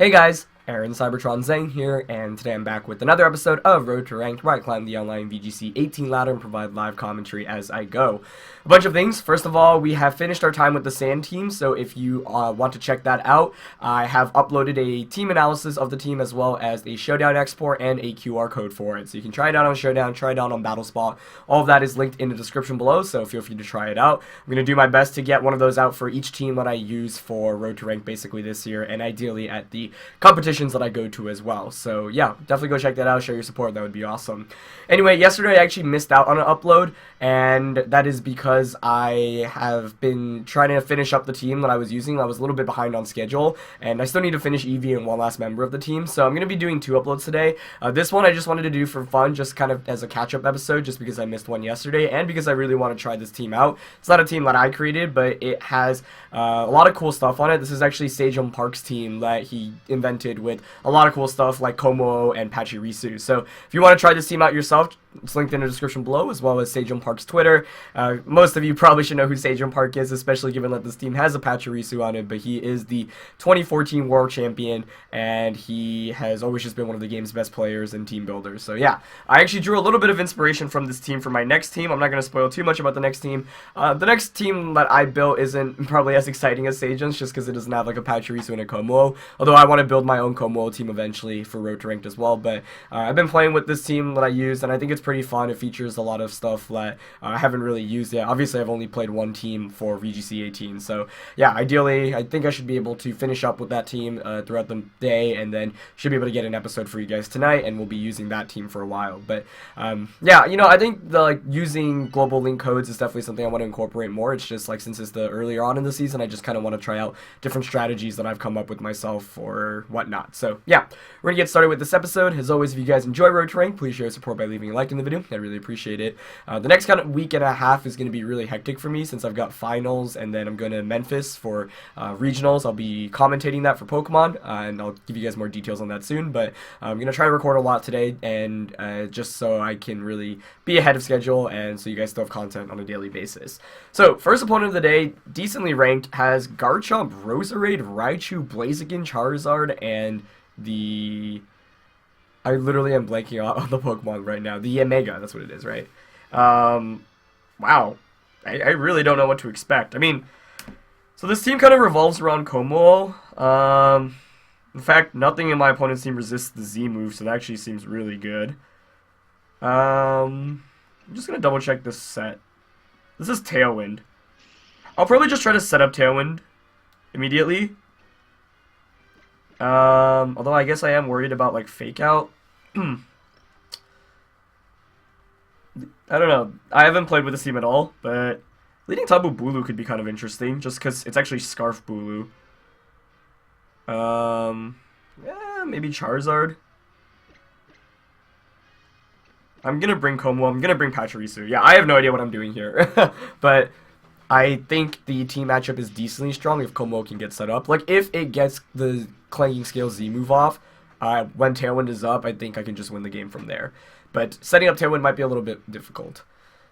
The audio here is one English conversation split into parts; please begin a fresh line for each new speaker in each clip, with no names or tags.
Hey guys, Aaron Cybertron Zhang here, and today I'm back with another episode of Road to Ranked, where I climb the online VGC 18 ladder and provide live commentary as I go. A bunch of things. First of all, we have finished our time with the Sand team, so if you want to check that out, I have uploaded a team analysis of the team as well as a Showdown export and a QR code for it. So you can try it out on Showdown, try it out on BattleSpot. All of that is linked in the description below, so feel free to try it out. I'm going to do my best to get one of those out for each team that I use for Road to Rank basically this year, and ideally at the competitions that I go to as well. So yeah, definitely go check that out, show your support, that would be awesome. Anyway, yesterday I actually missed out on an upload, and that is because I have been trying to finish up the team that I was using. I was a little bit behind on schedule, and I still need to finish Eevee and one last member of the team, so I'm going to be doing 2 uploads today. This one I just wanted to do for fun, just kind of as a catch-up episode, just because I missed one yesterday, and because I really want to try this team out. It's not a team that I created, but it has a lot of cool stuff on it. This is actually Sejun Park's team that he invented with a lot of cool stuff like Kommo-O and Pachirisu. So if you want to try this team out yourself, it's linked in the description below, as well as Sejun Park's Twitter. Most of you probably should know who Sejun Park is, especially given that this team has a Pachirisu on it, but he is the 2014 World Champion, and he has always just been one of the game's best players and team builders. So yeah, I actually drew a little bit of inspiration from this team for my next team. I'm not going to spoil too much about the next team. The next team that I built isn't probably as exciting as Sejun's, just because it doesn't have like a Pachirisu and a Kommo-O, although I want to build my own Kommo-O team eventually for Road to Ranked as well. But I've been playing with this team that I used, and I think it's pretty fun. It features a lot of stuff that I haven't really used yet. Obviously, I've only played one team for VGC 18, so yeah, ideally, I think I should be able to finish up with that team throughout the day, and then should be able to get an episode for you guys tonight, and we'll be using that team for a while. But yeah, you know, I think using global link codes is definitely something I want to incorporate more. It's just like, since it's the earlier on in the season, I just kind of want to try out different strategies that I've come up with myself or whatnot. So yeah, we're gonna get started with this episode. As always, if you guys enjoy Road to Rank, please show your support by leaving a like in the video. I really appreciate it. The next kind of week and a half is going to be really hectic for me, since I've got finals, and then I'm going to Memphis for regionals. I'll be commentating that for Pokemon, and I'll give you guys more details on that soon. But I'm going to try to record a lot today, and just so I can really be ahead of schedule, and so you guys still have content on a daily basis. So first opponent of the day, decently ranked, has Garchomp, Roserade, Raichu, Blaziken, Charizard, and the... I literally am blanking on the Pokemon right now. The Omega, that's what it is, right? Wow. I really don't know what to expect. I mean, so this team kind of revolves around Kommo-O. In fact, nothing in my opponent's team resists the Z move, so that actually seems really good. I'm just going to double check this set. This is Tailwind. I'll probably just try to set up Tailwind immediately. Although I guess I am worried about, like, Fake Out. I don't know. I haven't played with this team at all, but leading Tabu Bulu could be kind of interesting, just because it's actually Scarf Bulu. Yeah, maybe Charizard. I'm gonna bring Kommo-O. I'm gonna bring Pachirisu. Yeah, I have no idea what I'm doing here. But I think the team matchup is decently strong if Kommo-O can get set up. Like, if it gets the Clanking Scale Z move off, when Tailwind is up, I think I can just win the game from there. But setting up Tailwind might be a little bit difficult.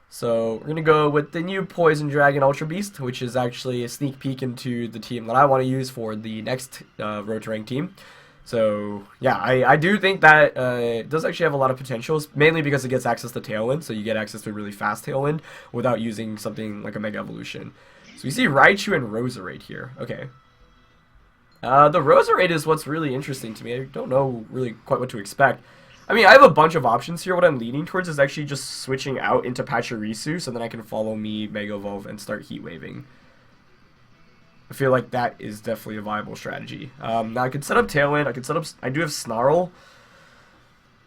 So we're going to go with the new Poison Dragon Ultra Beast, which is actually a sneak peek into the team that I want to use for the next Road to Rank team. So yeah, I do think that it does actually have a lot of potentials, mainly because it gets access to Tailwind, so you get access to a really fast Tailwind without using something like a Mega Evolution. So we see Raichu and Roserade here. Okay. The Roserade is what's really interesting to me. I don't know really quite what to expect. I mean, I have a bunch of options here. What I'm leaning towards is actually just switching out into Pachirisu, so then I can follow me, Mega Evolve, and start Heat Waving. I feel like that is definitely a viable strategy. Now I could set up Tailwind. I could set up... I do have Snarl.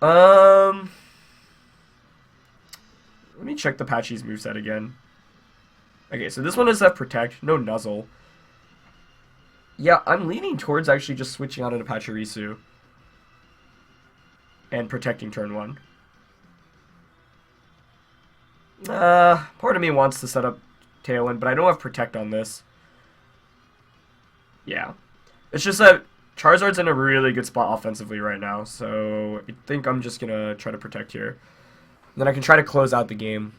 Let me check the Pachi's moveset again. Okay, so this one does have Protect. No Nuzzle. Yeah, I'm leaning towards actually just switching out into Pachirisu and protecting turn 1. Part of me wants to set up Tailwind, but I don't have Protect on this. Yeah. It's just that Charizard's in a really good spot offensively right now, so I think I'm just going to try to Protect here. And then I can try to close out the game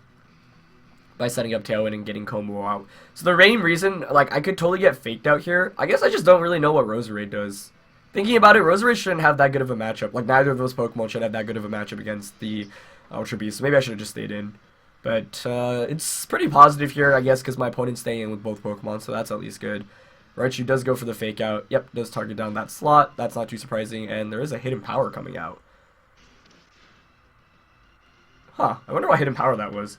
by setting up Tailwind and getting Kommo-O out. So the main reason, like, I could totally get faked out here. I guess I just don't really know what Roserade does. Thinking about it, Roserade shouldn't have that good of a matchup. Like, neither of those Pokemon should have that good of a matchup against the Ultra Beast. So maybe I should have just stayed in. But it's pretty positive here, I guess, because my opponent's staying in with both Pokemon, so that's at least good. Raichu does go for the Fake Out. Yep, does target down that slot. That's not too surprising, and there is a Hidden Power coming out. Huh, I wonder what Hidden Power that was.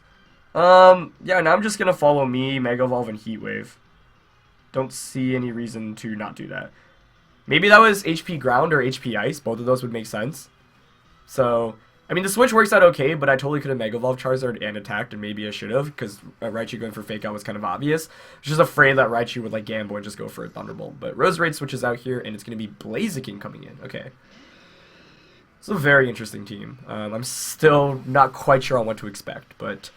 Yeah, now I'm just going to follow me, Mega Evolve, and Heat Wave. Don't see any reason to not do that. Maybe that was HP Ground or HP Ice. Both of those would make sense. So, I mean, the switch works out okay, but I totally could have Mega Evolved Charizard and attacked, and maybe I should have, because Raichu going for Fake Out was kind of obvious. I was just afraid that Raichu would, like, gamble and just go for a Thunderbolt. But Roserade switches out here, and it's going to be Blaziken coming in. Okay. It's a very interesting team. I'm still not quite sure on what to expect, but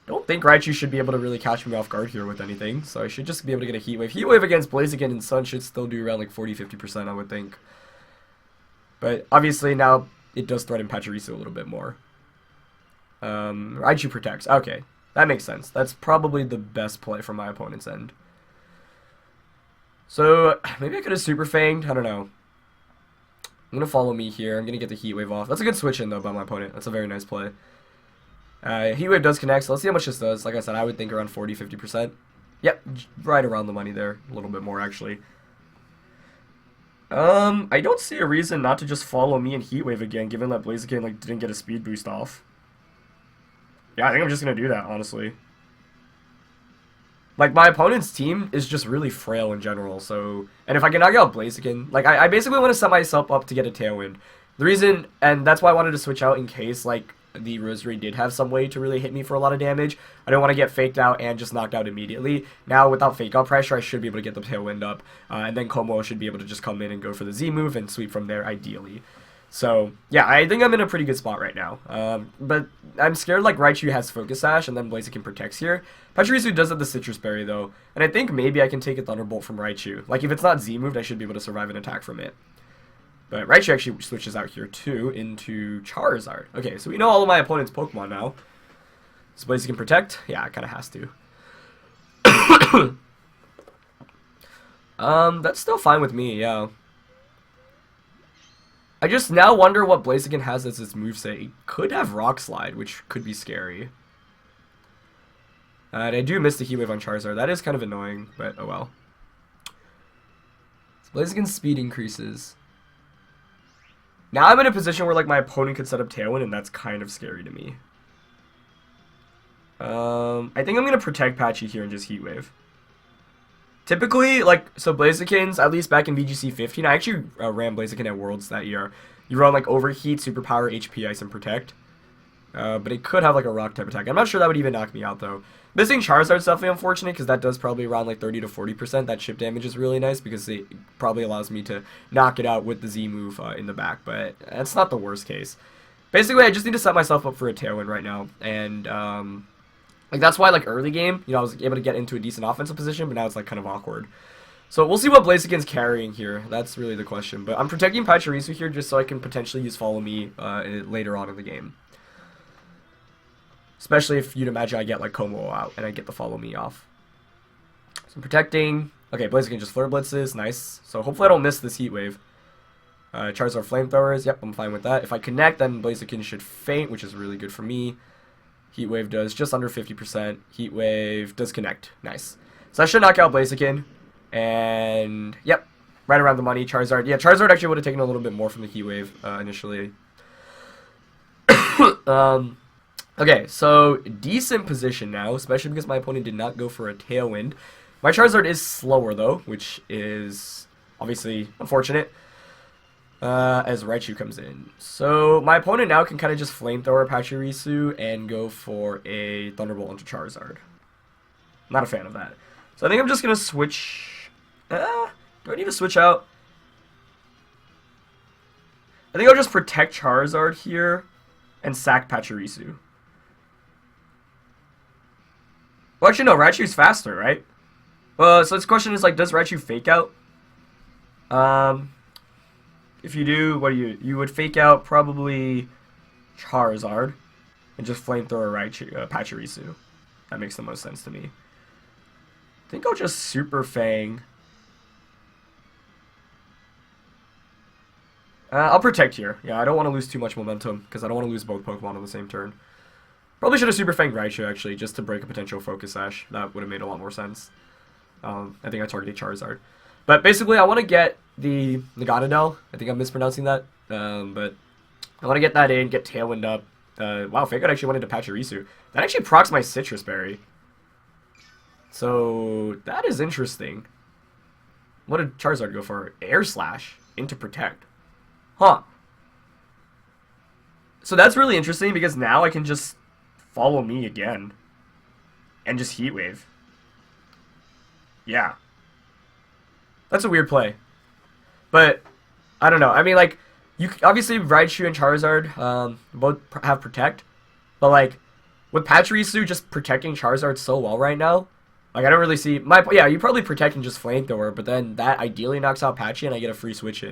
I don't think Raichu should be able to really catch me off guard here with anything, so I should just be able to get a Heat Wave. Heat Wave against Blaziken and Sun should still do around like 40-50%, I would think. But obviously now it does threaten Pachirisu a little bit more. Raichu protects. Okay, that makes sense. That's probably the best play from my opponent's end. So maybe I could have Super Fanged. I don't know. I'm going to follow me here. I'm going to get the Heat Wave off. That's a good switch in, though, by my opponent. That's a very nice play. Heat Wave does connect, so let's see how much this does. Like I said, I would think around 40-50%. Yep, right around the money there. A little bit more, actually. I don't see a reason not to just follow me and Heat Wave again, given that Blaziken, like, didn't get a speed boost off. Yeah, I think I'm just going to do that, honestly. Like, my opponent's team is just really frail in general, so... And if I can knock out Blaziken... Like, I basically want to set myself up to get a Tailwind. The reason... And that's why I wanted to switch out in case, like, the Roserade did have some way to really hit me for a lot of damage. I don't want to get faked out and just knocked out immediately. Now, without fake out pressure, I should be able to get the Tailwind up. And then Kommo-O should be able to just come in and go for the Z move and sweep from there, ideally. So, yeah, I think I'm in a pretty good spot right now. But I'm scared, like, Raichu has Focus Sash, and then Blaziken protects here. Pachirisu does have the Citrus Berry, though. And I think maybe I can take a Thunderbolt from Raichu. Like, if it's not Z-moved, I should be able to survive an attack from it. But Raichu actually switches out here, too, into Charizard. Okay, so we know all of my opponent's Pokemon now. So Blaziken protect? Yeah, it kind of has to. That's still fine with me, yeah. I just now wonder what Blaziken has as its moveset. It could have Rock Slide, which could be scary. And I do miss the Heat Wave on Charizard. That is kind of annoying, but oh well. So Blaziken's speed increases. Now I'm in a position where like my opponent could set up Tailwind, and that's kind of scary to me. I think I'm going to protect Patchy here and just Heat Wave. Typically, like, so Blaziken's, at least back in VGC 15, I actually ran Blaziken at Worlds that year. You run, like, Overheat, Superpower, HP, Ice, and Protect. But it could have, like, a Rock type attack. I'm not sure that would even knock me out, though. Missing Charizard's definitely unfortunate, because that does probably around, like, 30-40%. That chip damage is really nice, because it probably allows me to knock it out with the Z move in the back. But that's not the worst case. Basically, I just need to set myself up for a Tailwind right now. And, like, that's why, like, early game, you know, I was able to get into a decent offensive position, but now it's, like, kind of awkward. So we'll see what Blaziken's carrying here. That's really the question. But I'm protecting Pachirisu here just so I can potentially use Follow Me later on in the game. Especially if you'd imagine I get, like, Kommo-O out and I get the Follow Me off. So I'm protecting. Okay, Blaziken just Flare Blitzes. Nice. So hopefully I don't miss this Heat Wave. Charizard Flamethrowers. Yep, I'm fine with that. If I connect, then Blaziken should faint, which is really good for me. Heat Wave does just under 50%. Heat Wave does connect. Nice. So I should knock out Blaziken. And, yep, right around the money. Charizard. Yeah, Charizard actually would have taken a little bit more from the Heat Wave initially. Okay, so decent position now, especially because my opponent did not go for a Tailwind. My Charizard is slower, though, which is obviously unfortunate. As Raichu comes in. So my opponent now can kind of just Flamethrower Pachirisu and go for a Thunderbolt onto Charizard. Not a fan of that. So I think I'm just going to switch... do I need to switch out? I think I'll just protect Charizard here and sack Pachirisu. Well, actually, no. Raichu's faster, right? Well, so this question is, like, does Raichu fake out? If you do, what do you would fake out probably Charizard and just Flamethrower Raichu, Pachirisu. That makes the most sense to me. I think I'll just Super Fang. I'll protect here. Yeah, I don't want to lose too much momentum, because I don't want to lose both Pokemon on the same turn. Probably should have Super Fanged Raichu, actually, just to break a potential Focus Sash. That would have made a lot more sense. I think I targeted Charizard. But basically, I want to get the Naganadel. I think I'm mispronouncing that. But I want to get that in, get Tailwind up. Wow, Fake Out actually went into Pachirisu. That actually procs my Citrus Berry. So, that is interesting. What did Charizard go for? Air Slash into Protect. Huh. So that's really interesting because now I can just follow me again. And just Heat Wave. Yeah. That's a weird play. But, I don't know. I mean, like, you obviously Raichu and Charizard both have Protect. But, like, with Pachirisu just protecting Charizard so well right now, like, I don't really see... Yeah, you probably protect and just Flamethrower, but then that ideally knocks out Patchy and I get a free switch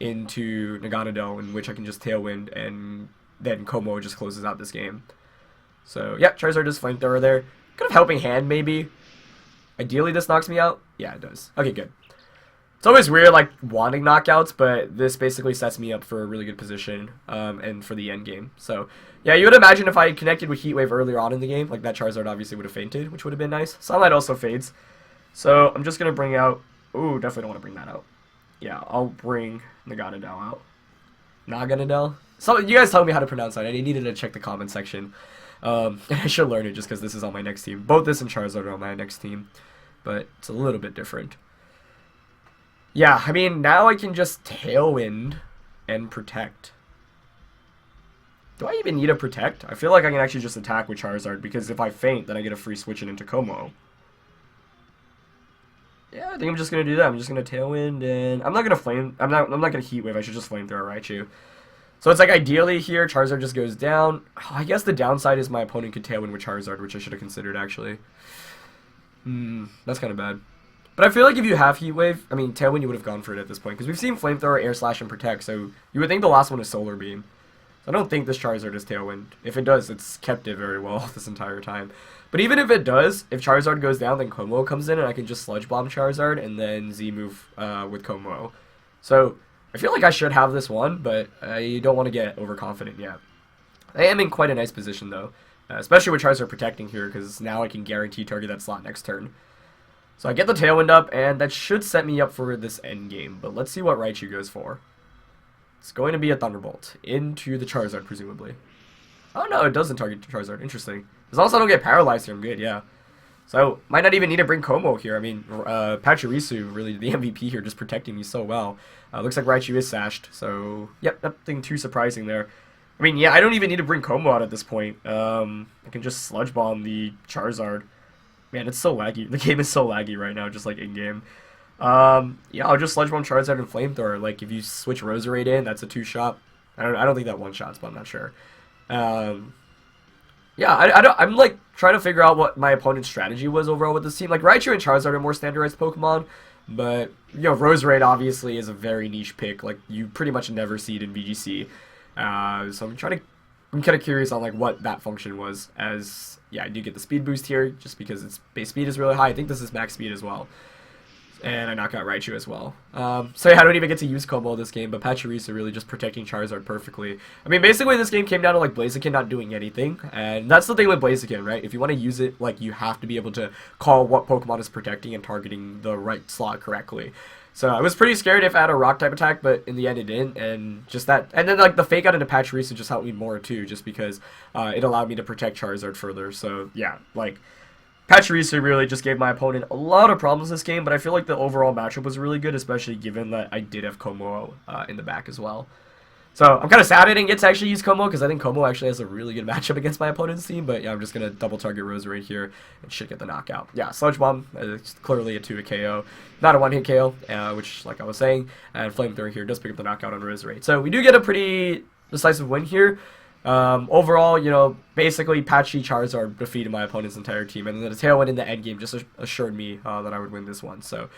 into Naganadel, in which I can just Tailwind, and then Kommo-O just closes out this game. So, yeah, Charizard just Flamethrower there. Kind of Helping Hand, maybe. Ideally, this knocks me out. Yeah, it does. Okay, good. It's always weird, like, wanting knockouts, but this basically sets me up for a really good position, and for the end game. So, yeah, you would imagine if I had connected with Heat Wave earlier on in the game, like, that Charizard obviously would have fainted, which would have been nice. Sunlight also fades. So, I'm just going to bring out... Ooh, definitely don't want to bring that out. Yeah, I'll bring Naganadel out. Naganadel? So, you guys tell me how to pronounce that. I needed to check the comment section. I should learn it just because this is on my next team. Both this and Charizard are on my next team, but it's a little bit different. Yeah, I mean, now I can just Tailwind and Protect. Do I even need a Protect? I feel like I can actually just attack with Charizard, because if I faint, then I get a free switch into Kommo-O. Yeah, I think I'm just gonna do that. I'm just gonna Tailwind, and I'm not gonna Heat Wave. I should just Flamethrower Raichu. So it's like ideally here, Charizard just goes down. Oh, I guess the downside is my opponent could Tailwind with Charizard, which I should have considered actually. That's kind of bad. But I feel like if you have Heat Wave, I mean, Tailwind, you would have gone for it at this point. Because we've seen Flamethrower, Air Slash, and Protect, so you would think the last one is Solar Beam. So I don't think this Charizard is Tailwind. If it does, it's kept it very well this entire time. But even if it does, if Charizard goes down, then Kommo-O comes in, and I can just Sludge Bomb Charizard, and then Z-move with Kommo-O. So I feel like I should have this one, but I don't want to get overconfident yet. I am in quite a nice position, though. Especially with Charizard protecting here, because now I can guarantee target that slot next turn. So I get the Tailwind up, and that should set me up for this end game. But let's see what Raichu goes for. It's going to be a Thunderbolt into the Charizard, presumably. Oh, no, it doesn't target Charizard. Interesting. As long as I don't get paralyzed here, I'm good, yeah. So, might not even need to bring Kommo-O here. I mean, Pachirisu, really the MVP here, just protecting me so well. Looks like Raichu is sashed, so, yep, nothing too surprising there. I mean, yeah, I don't even need to bring Kommo-O out at this point. I can just Sludge Bomb the Charizard. Man, it's so laggy. The game is so laggy right now, just like in-game. Yeah, I'll just Sludge Bomb Charizard and Flamethrower. Like, if you switch Roserade in, that's a 2-shot. I don't think that one-shots, but I'm not sure. Yeah, I'm like trying to figure out what my opponent's strategy was overall with this team. Like, Raichu and Charizard are more standardized Pokemon, but, you know, Roserade obviously is a very niche pick. Like, you pretty much never see it in VGC. So I'm kind of curious on like what that function was, as yeah, I do get the speed boost here just because its base speed is really high. I think this is max speed as well. And I knock out Raichu as well. So yeah, I don't even get to use Kommo-O this game, but Pachirisu really just protecting Charizard perfectly. I mean, basically this game came down to like Blaziken not doing anything, and that's the thing with Blaziken, right? If you want to use it, like, you have to be able to call what Pokemon is protecting and targeting the right slot correctly. So I was pretty scared if I had a rock type attack, but in the end it didn't, and just that, and then like the fake out into Pachirisu just helped me more too, just because it allowed me to protect Charizard further. So yeah, like, Pachirisu really just gave my opponent a lot of problems this game, but I feel like the overall matchup was really good, especially given that I did have Kommo-O in the back as well. So I'm kind of sad I didn't get to actually use Kommo-O, because I think Kommo-O actually has a really good matchup against my opponent's team, but yeah, I'm just going to double target Roserade here and should get the knockout. Yeah, Sludge Bomb, it's clearly a 2-hit KO, not a 1-hit KO, which, like I was saying, and Flamethrower here does pick up the knockout on Roserade. So we do get a pretty decisive win here. Overall, you know, basically Patchy Charizard defeated my opponent's entire team, and then the Tailwind in the end game just assured me that I would win this one. So,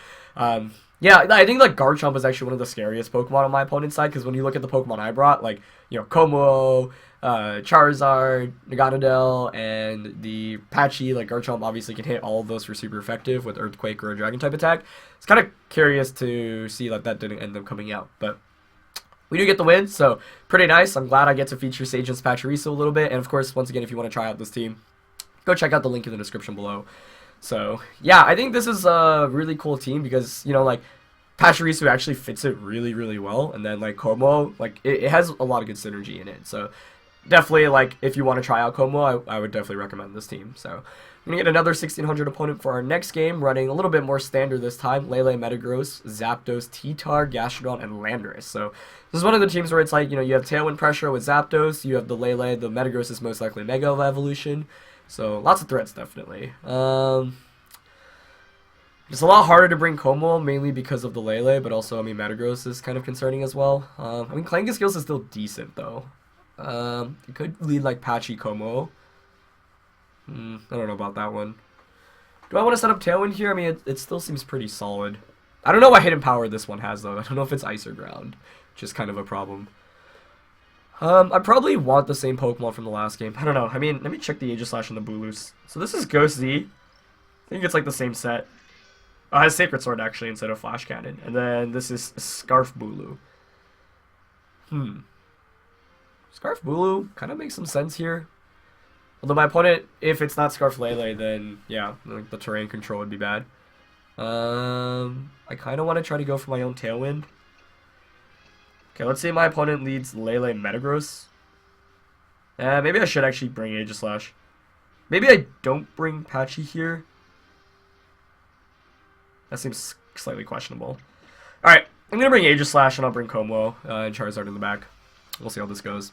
yeah, I think like Garchomp was actually one of the scariest Pokemon on my opponent's side, because when you look at the Pokemon I brought, like, you know, Kommo-O, Charizard, Naganadel, and the Patchy, like Garchomp obviously can hit all of those for super effective with Earthquake or a Dragon type attack. It's kind of curious to see that that didn't end up coming out, but we do get the win, so pretty nice. I'm glad I get to feature Sejun's Pachirisu a little bit. And of course, once again, if you want to try out this team, go check out the link in the description below. So yeah, I think this is a really cool team because, you know, like, Pachirisu actually fits it really, really well. And then, like, Kommo-O, like, it has a lot of good synergy in it. So definitely, like, if you want to try out Kommo-O, I would definitely recommend this team. So we're going to get another 1600 opponent for our next game, running a little bit more standard this time. Lele, Metagross, Zapdos, T-Tar, Gastrodon, and Landorus. So this is one of the teams where it's like, you know, you have Tailwind Pressure with Zapdos, you have the Lele, the Metagross is most likely Mega Evolution. So lots of threats, definitely. It's a lot harder to bring Kommo-O, mainly because of the Lele, but also, I mean, Metagross is kind of concerning as well. I mean, Clanking Skills is still decent, though. It could lead, like, Patchy Kommo-O. I don't know about that one. Do I want to set up Tailwind here? I mean, it still seems pretty solid. I don't know what hidden power this one has, though. I don't know if it's Ice or Ground, which is kind of a problem. I probably want the same Pokemon from the last game. I don't know. I mean, let me check the Aegislash and the Booloos. So this is Ghost Z. I think it's, like, the same set. Oh, it has Sacred Sword, actually, instead of Flash Cannon. And then this is Scarf Booloo. Scarf Booloo kind of makes some sense here. Although my opponent, if it's not Scarf Lele, then, yeah, like, the terrain control would be bad. I kind of want to try to go for my own Tailwind. Okay, let's say my opponent leads Lele Metagross. Maybe I should actually bring Aegislash. Maybe I don't bring Patchy here. That seems slightly questionable. Alright, I'm going to bring Aegislash and I'll bring Kommo-O and Charizard in the back. We'll see how this goes.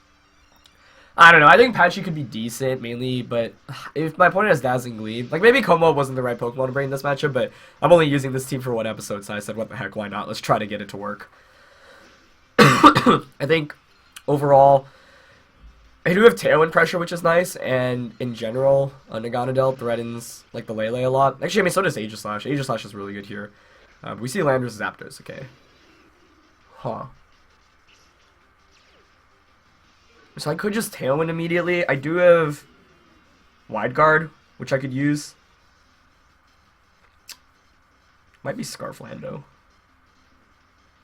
I don't know, I think Patchy could be decent, mainly, but if my opponent has Dazzling Gleam, like, maybe Kommo-O wasn't the right Pokemon to bring in this matchup, but I'm only using this team for one episode, so I said, what the heck, why not? Let's try to get it to work. I think, overall, I do have Tailwind Pressure, which is nice, and in general, Naganadel threatens, like, the Lele a lot. Actually, I mean, so does Aegislash. Aegislash is really good here. We see Landorus Zapdos, okay. Huh. So I could just Tailwind immediately. I do have Wide Guard, which I could use. Might be Scarflando.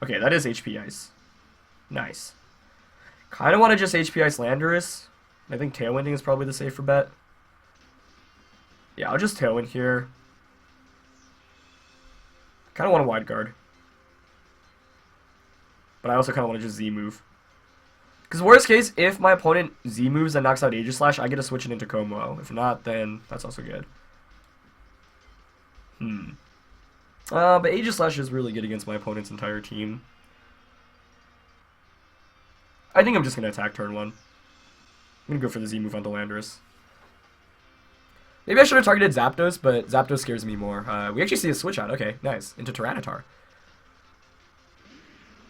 Okay, that is HP Ice. Nice. Kind of want to just HP Ice Landorus. I think Tailwinding is probably the safer bet. Yeah, I'll just Tailwind here. Kind of want a Wide Guard. But I also kind of want to just Z-move. Because worst case, if my opponent Z-moves and knocks out Aegislash, I get to switch it into Kommo-O. If not, then that's also good. But Aegislash is really good against my opponent's entire team. I think I'm just going to attack turn 1. I'm going to go for the Z-move onto Landorus. Maybe I should have targeted Zapdos, but Zapdos scares me more. We actually see a switch out. Okay, nice. Into Tyranitar.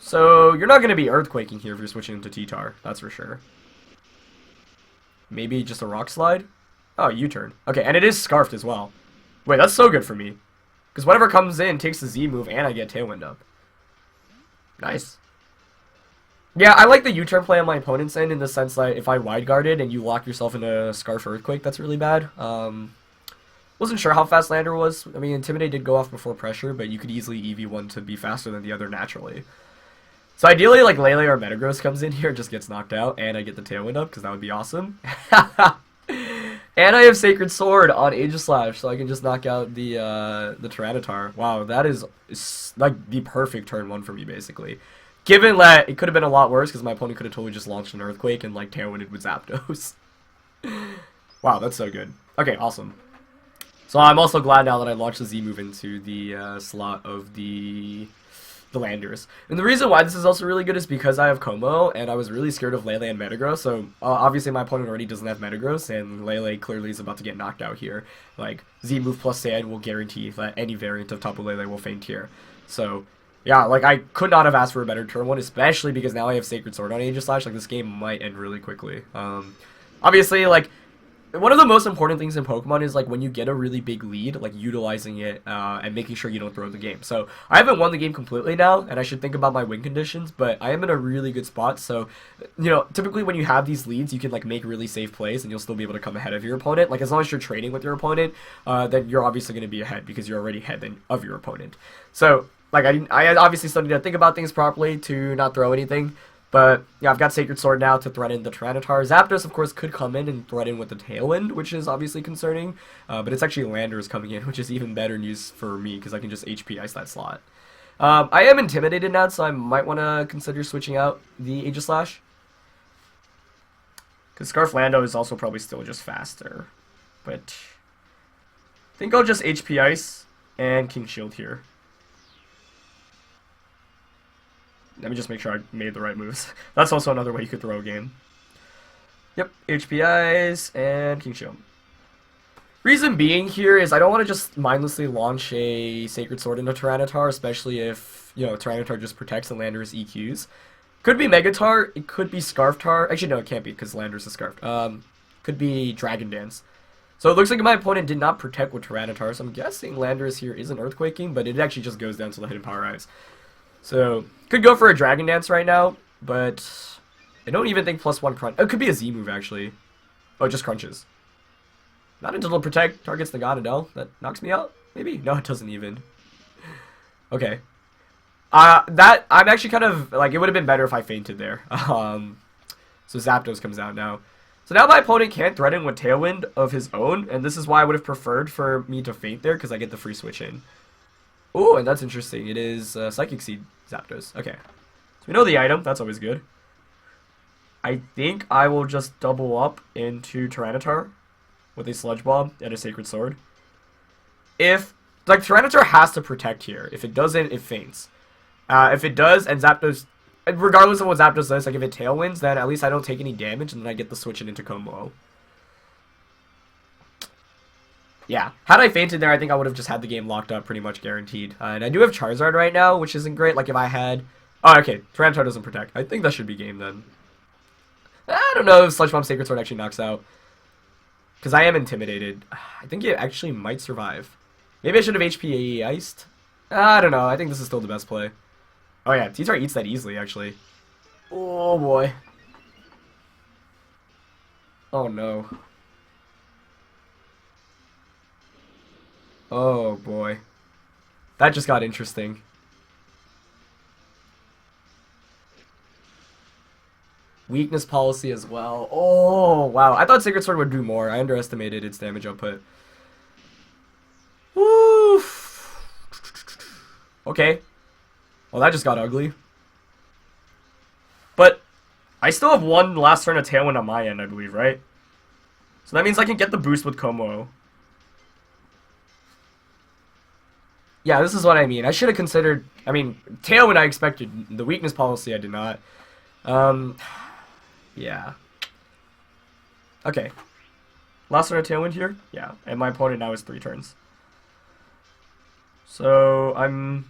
So, you're not going to be Earthquaking here if you're switching into T-Tar. That's for sure. Maybe just a Rock Slide? Oh, U-turn. Okay, and it is Scarfed as well. Wait, that's so good for me. Because whatever comes in takes the Z-move and I get Tailwind up. Nice. Yeah, I like the U-turn play on my opponent's end in the sense that if I wide guarded and you lock yourself in a Scarf Earthquake, that's really bad. Wasn't sure how fast Lander was. I mean, Intimidate did go off before Pressure, but you could easily EV one to be faster than the other naturally. So ideally, like, Lele or Metagross comes in here and just gets knocked out, and I get the Tailwind up, because that would be awesome. And I have Sacred Sword on Aegislash, so I can just knock out the Tyranitar. Wow, that is like the perfect turn 1 for me, basically. Given that it could have been a lot worse, because my opponent could have totally just launched an Earthquake and, like, Tailwinded with Zapdos. Wow, that's so good. Okay, awesome. So I'm also glad now that I launched the Z-move into the slot of the Landers. And the reason why this is also really good is because I have Kommo-O, and I was really scared of Lele and Metagross, so obviously my opponent already doesn't have Metagross, and Lele clearly is about to get knocked out here. Like, Z-move plus Sand will guarantee that any variant of Tapu Lele will faint here. So, yeah, like, I could not have asked for a better turn 1, especially because now I have Sacred Sword on Aegislash. Like, this game might end really quickly. Obviously, like, one of the most important things in Pokemon is, like, when you get a really big lead, like, utilizing it and making sure you don't throw the game. So, I haven't won the game completely now, and I should think about my win conditions, but I am in a really good spot. So, you know, typically when you have these leads, you can, like, make really safe plays, and you'll still be able to come ahead of your opponent. Like, as long as you're trading with your opponent, then you're obviously going to be ahead because you're already ahead of your opponent. So, like, I obviously still need to think about things properly to not throw anything. But, yeah, I've got Sacred Sword now to threaten the Tyranitar. Zapdos, of course, could come in and threaten with the Tailwind, which is obviously concerning. But it's actually Landers coming in, which is even better news for me, because I can just HP Ice that slot. I am intimidated now, so I might want to consider switching out the Aegislash. Because Scarf Lando is also probably still just faster. But I think I'll just HP Ice and King Shield here. Let me just make sure I made the right moves. That's also another way you could throw a game. Yep, HP Ice and King Shield. Reason being here is I don't want to just mindlessly launch a Sacred Sword into Tyranitar, especially if, you know, Tyranitar just protects and Landers EQs. Could be Megatar, it could be Scarftar. Actually, no, it can't be because Landers is Scarfed. Could be Dragon Dance. So it looks like my opponent did not protect with Tyranitar, so I'm guessing Landers here isn't Earthquaking, but it actually just goes down to the Hidden Power Eyes. So, could go for a Dragon Dance right now, but I don't even think +1 crunch. Oh, it could be a Z move, actually. Oh, it just crunches. Not until it'll protect, targets the Godadel. That knocks me out, maybe? No, it doesn't even. Okay. That, I'm actually kind of, like, it would have been better if I fainted there. So Zapdos comes out now. So now my opponent can't threaten with Tailwind of his own, and this is why I would have preferred for me to faint there, because I get the free switch in. Oh, and that's interesting. It is Psychic Seed Zapdos. Okay. So we know the item. That's always good. I think I will just double up into Tyranitar with a Sludge Bomb and a Sacred Sword. If, like, Tyranitar has to protect here. If it doesn't, it faints. If it does, and Zapdos, regardless of what Zapdos does, like, if it Tailwinds, then at least I don't take any damage, and then I get the switch into Kommo-O. Yeah, had I fainted there, I think I would have just had the game locked up, pretty much guaranteed. And I do have Charizard right now, which isn't great. Like, if I had... Oh, okay, Tyranitar doesn't protect. I think that should be game, then. I don't know if Sludge Bomb Sacred Sword actually knocks out. Because I am intimidated. I think it actually might survive. Maybe I should have HP Iced. I don't know, I think this is still the best play. Oh yeah, T-Tar eats that easily, actually. Oh, boy. Oh, no. Oh boy. That just got interesting. Weakness policy as well. Oh, wow. I thought Sacred Sword would do more. I underestimated its damage output. Woof. Okay. Well, that just got ugly. But I still have one last turn of Tailwind on my end, I believe, right? So that means I can get the boost with Kommo-O. Yeah, this is what I mean. I should have considered... I mean, Tailwind I expected. The weakness policy I did not. Yeah. Okay. Last turn of Tailwind here? Yeah. And my opponent now is 3 turns. So, I'm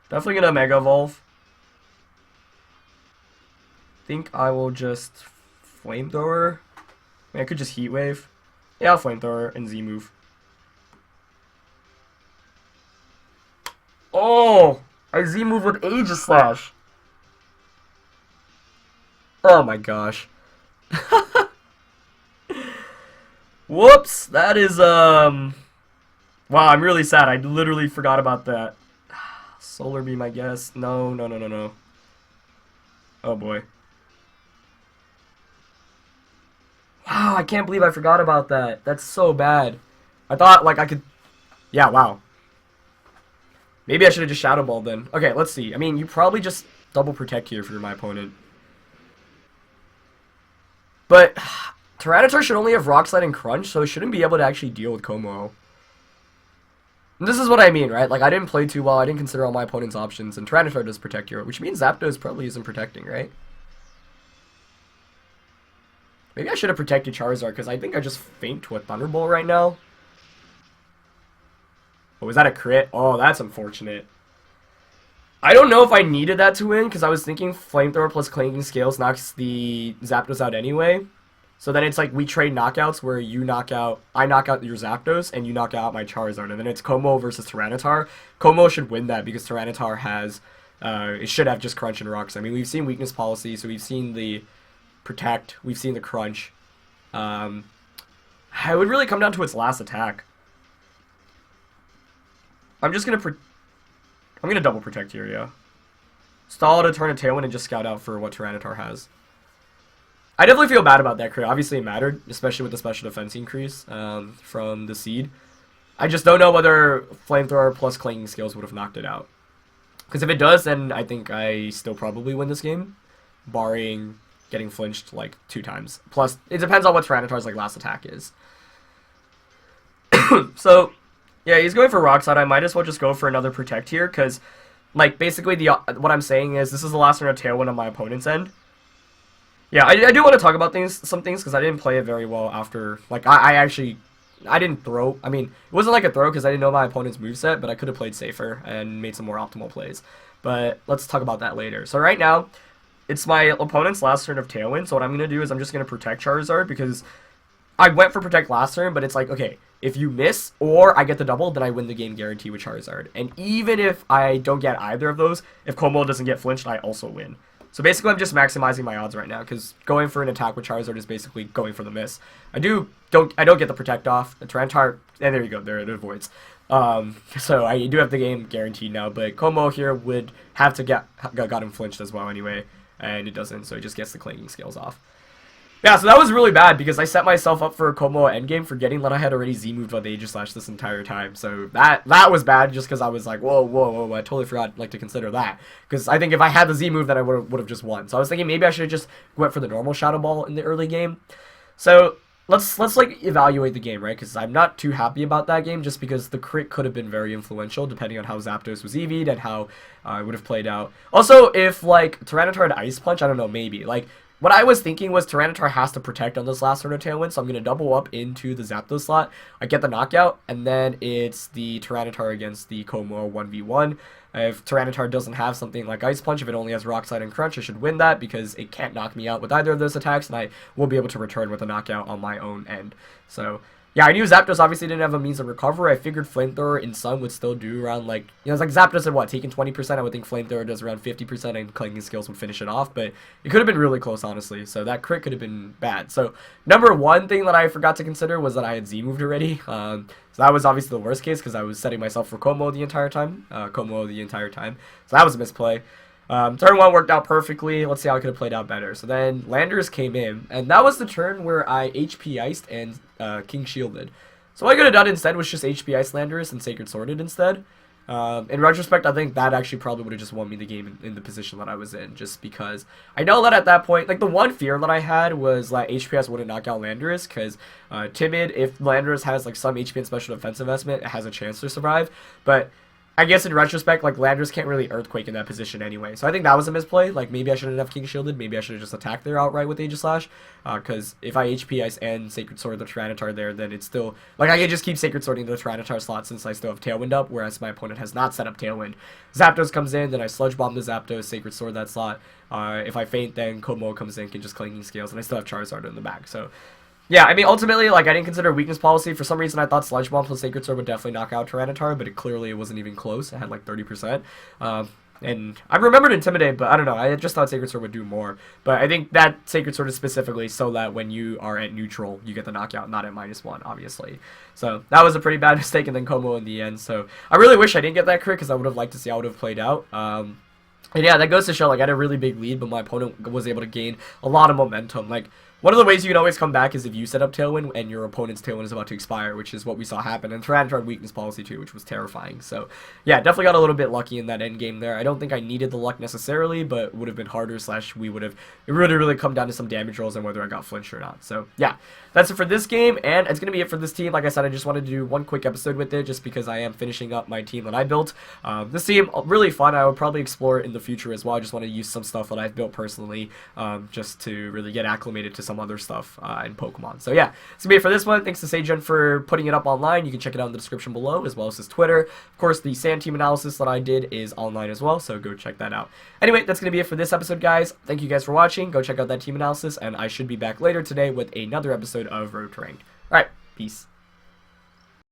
definitely going to Mega Evolve. Think I will just Flamethrower. I mean, I could just Heat Wave. Yeah, I'll Flamethrower and Z move. Oh! I Z move with Aegislash. Oh my gosh. Whoops! That is, Wow, I'm really sad. I literally forgot about that. Solar Beam, I guess. No, no, no, no, no. Oh boy. Wow, I can't believe I forgot about that. That's so bad. I thought, like, I could... Yeah, wow. Maybe I should have just Shadow Balled then. Okay, let's see. I mean, you probably just double protect here if you're my opponent. But Tyranitar should only have Rock Slide and Crunch, so it shouldn't be able to actually deal with Kommo-O. And this is what I mean, right? Like, I didn't play too well. I didn't consider all my opponent's options, and Tyranitar does protect here, which means Zapdos probably isn't protecting, right? Maybe I should have protected Charizard, because I think I just faint with Thunderbolt right now. Oh, was that a crit? Oh, that's unfortunate. I don't know if I needed that to win, because I was thinking Flamethrower plus Clanking Scales knocks the Zapdos out anyway. So then it's like we trade knockouts where you knock out, I knock out your Zapdos, and you knock out my Charizard. And then it's Kommo-O versus Tyranitar. Kommo-O should win that, because Tyranitar has, it should have just Crunch and Rocks. I mean, we've seen Weakness Policy, so we've seen the Protect, we've seen the Crunch. It would really come down to its last attack. I'm just gonna I'm gonna double protect here, yeah. Stall to turn a Tailwind and just scout out for what Tyranitar has. I definitely feel bad about that crit. Obviously it mattered, especially with the special defense increase from the seed. I just don't know whether Flamethrower plus Clanging Scales would have knocked it out. Because if it does, then I think I still probably win this game, barring getting flinched like 2 times. Plus, it depends on what Tyranitar's like last attack is. So, yeah, he's going for Rock Slide. I might as well just go for another Protect here, because, like, basically what I'm saying is this is the last turn of Tailwind on my opponent's end. Yeah, I do want to talk about some things, because I didn't play it very well after, like, I didn't throw. I mean, it wasn't like a throw because I didn't know my opponent's moveset, but I could have played safer and made some more optimal plays. But let's talk about that later. So right now, it's my opponent's last turn of Tailwind, so what I'm going to do is I'm just going to Protect Charizard, because I went for Protect last turn, but it's like, okay, if you miss or I get the double, then I win the game guarantee with Charizard. And even if I don't get either of those, if Kommo-O doesn't get flinched, I also win. So basically, I'm just maximizing my odds right now, because going for an attack with Charizard is basically going for the miss. I don't get the Protect off. The Tyranitar, and there you go, there it avoids. So I do have the game guaranteed now, but Kommo-O here would have to got him flinched as well anyway, and it doesn't, so it just gets the Clanging Scales off. Yeah, so that was really bad, because I set myself up for a Kommo-O endgame, forgetting that I had already Z-moved on the Aegislash this entire time. So that was bad, just because I was like, whoa, I totally forgot like to consider that. Because I think if I had the Z-move, then I would have just won. So I was thinking maybe I should have just went for the normal Shadow Ball in the early game. So let's like evaluate the game, right? Because I'm not too happy about that game, just because the crit could have been very influential, depending on how Zapdos was EV'd and how it would have played out. Also, if like Tyranitar had Ice Punch, I don't know, maybe like. What I was thinking was Tyranitar has to protect on this last turn of Tailwind, so I'm going to double up into the Zapdos slot. I get the knockout, and then it's the Tyranitar against the Kommo-O 1v1. If Tyranitar doesn't have something like Ice Punch, if it only has Rock Slide and Crunch, I should win that, because it can't knock me out with either of those attacks, and I will be able to return with a knockout on my own end. So yeah, I knew Zapdos obviously didn't have a means of recovery. I figured Flamethrower in Sun would still do around, like, you know, it's like Zapdos had what, taking 20%? I would think Flamethrower does around 50%, and Clanging Scales would finish it off, but it could have been really close, honestly. So that crit could have been bad. So number one thing that I forgot to consider was that I had Z-moved already. So that was obviously the worst case, because I was setting myself for Kommo-O the entire time. So that was a misplay. Turn 1 worked out perfectly. Let's see how it could have played out better. So then Landers came in, and that was the turn where I HP Iced and King Shielded. So what I could have done instead was just HP Ice Landers and Sacred Sworded instead. In retrospect, I think that actually probably would have just won me the game in the position that I was in, just because I know that at that point, like, the one fear that I had was that HPS wouldn't knock out Landorus, because Timid, if Landorus has like some HP and special defense investment, it has a chance to survive, but I guess in retrospect, like, Landorus can't really Earthquake in that position anyway. So I think that was a misplay. Like, maybe I shouldn't have King Shielded. Maybe I should have just attacked there outright with Aegislash. Because if I HP Ice and Sacred Sword the Tyranitar there, then it's still... Like, I can just keep Sacred Swording the Tyranitar slot since I still have Tailwind up, whereas my opponent has not set up Tailwind. Zapdos comes in, then I Sludge Bomb the Zapdos, Sacred Sword that slot. If I faint, then Kommo-O comes in, can just Clanging Scales, and I still have Charizard in the back. So... yeah, I mean, ultimately, like, I didn't consider weakness policy. For some reason, I thought Sludge Bomb plus Sacred Sword would definitely knock out Tyranitar, but it clearly wasn't even close. It had, like, 30%. And I remembered Intimidate, but I don't know. I just thought Sacred Sword would do more. But I think that Sacred Sword is specifically so that when you are at neutral, you get the knockout, not at -1, obviously. So that was a pretty bad mistake, and then Kommo-O in the end. So I really wish I didn't get that crit, because I would have liked to see how it would have played out. And yeah, that goes to show, like, I had a really big lead, but my opponent was able to gain a lot of momentum. Like, one of the ways you can always come back is if you set up Tailwind and your opponent's Tailwind is about to expire, which is what we saw happen. And Tyranitar had weakness policy too, which was terrifying. So, yeah, definitely got a little bit lucky in that end game there. I don't think I needed the luck necessarily, but it would have been harder, / we would have... it really come down to some damage rolls and whether I got flinched or not. So, yeah, that's it for this game, and it's going to be it for this team. Like I said, I just wanted to do one quick episode with it just because I am finishing up my team that I built. This team, really fun. I would probably explore it in the future as well. I just want to use some stuff that I've built personally just to really get acclimated to some other stuff in Pokemon. So yeah, that's gonna be it for this one. Thanks to Sejun for putting it up online. You can check it out in the description below, as well as his Twitter. Of course, the Sand Team analysis that I did is online as well, so go check that out. Anyway, that's gonna be it for this episode, guys. Thank you guys for watching. Go check out that team analysis, and I should be back later today with another episode of Road to Ranked. Alright, peace.